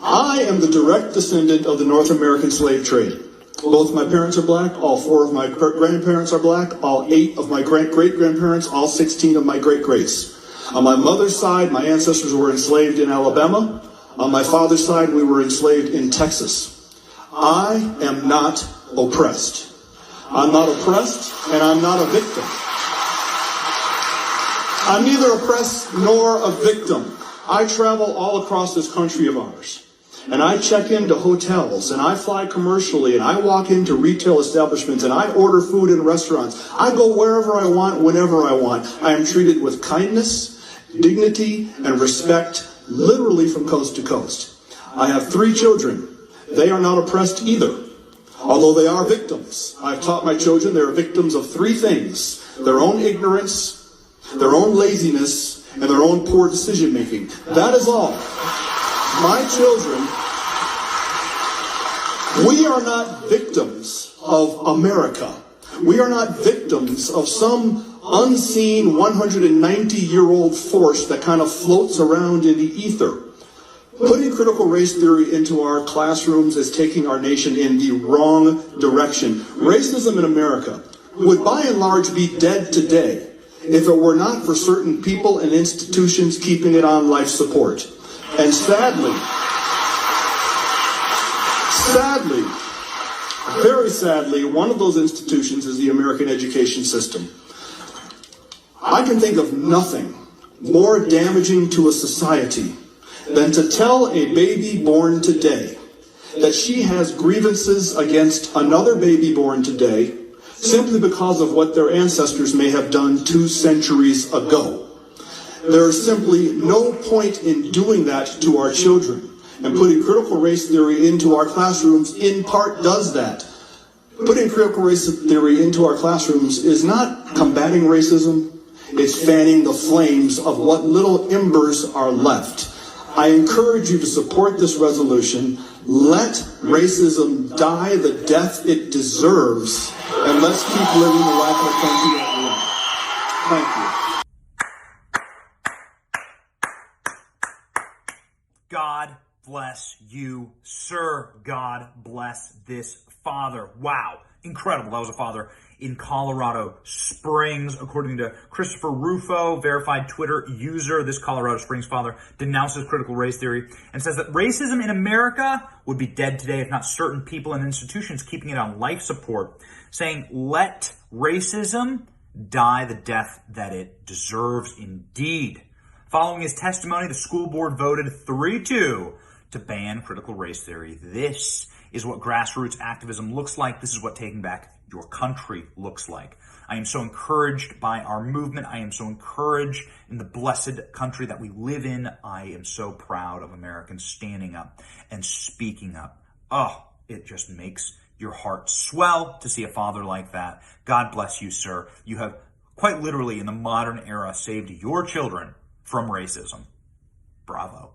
I am the direct descendant of the North American slave trade. Both my parents are black, all 4 of my grandparents are black, all 8 of my great-grandparents, all 16 of my great-greats. On my mother's side, my ancestors were enslaved in Alabama. On my father's side, we were enslaved in Texas. I am not oppressed. I'm not oppressed, and I'm not a victim. I'm neither oppressed nor a victim. I travel all across this country of ours. And I check into hotels, and I fly commercially, and I walk into retail establishments, and I order food in restaurants. I go wherever I want, whenever I want. I am treated with kindness, dignity, and respect, literally from coast to coast. I have 3 children. They are not oppressed either, although they are victims. I've taught my children they are victims of 3 things: their own ignorance, their own laziness, and their own poor decision making. That is all. My children, we are not victims of America. We are not victims of some unseen 190-year-old force that kind of floats around in the ether. Putting critical race theory into our classrooms is taking our nation in the wrong direction. Racism in America would by and large be dead today if it were not for certain people and institutions keeping it on life support. And sadly, very sadly, one of those institutions is the American education system. I can think of nothing more damaging to a society than to tell a baby born today that she has grievances against another baby born today simply because of what their ancestors may have done 2 centuries ago. There is simply no point in doing that to our children. And putting critical race theory into our classrooms in part does that. Putting critical race theory into our classrooms is not combating racism. It's fanning the flames of what little embers are left. I encourage you to support this resolution. Let racism die the death it deserves. And let's keep living the life of country that we want. Thank you. God bless you, sir. God bless this father. Wow. Incredible. That was a father in Colorado Springs. According to Christopher Rufo, verified Twitter user, this Colorado Springs father denounces critical race theory and says that racism in America would be dead today if not certain people and institutions keeping it on life support, saying, let racism die the death that it deserves indeed. Following his testimony, the school board voted 3-2 to ban critical race theory. This is what grassroots activism looks like. This is what taking back your country looks like. I am so encouraged by our movement. I am so encouraged in the blessed country that we live in. I am so proud of Americans standing up and speaking up. Oh, it just makes your heart swell to see a father like that. God bless you, sir. You have quite literally in the modern era saved your children from racism. Bravo.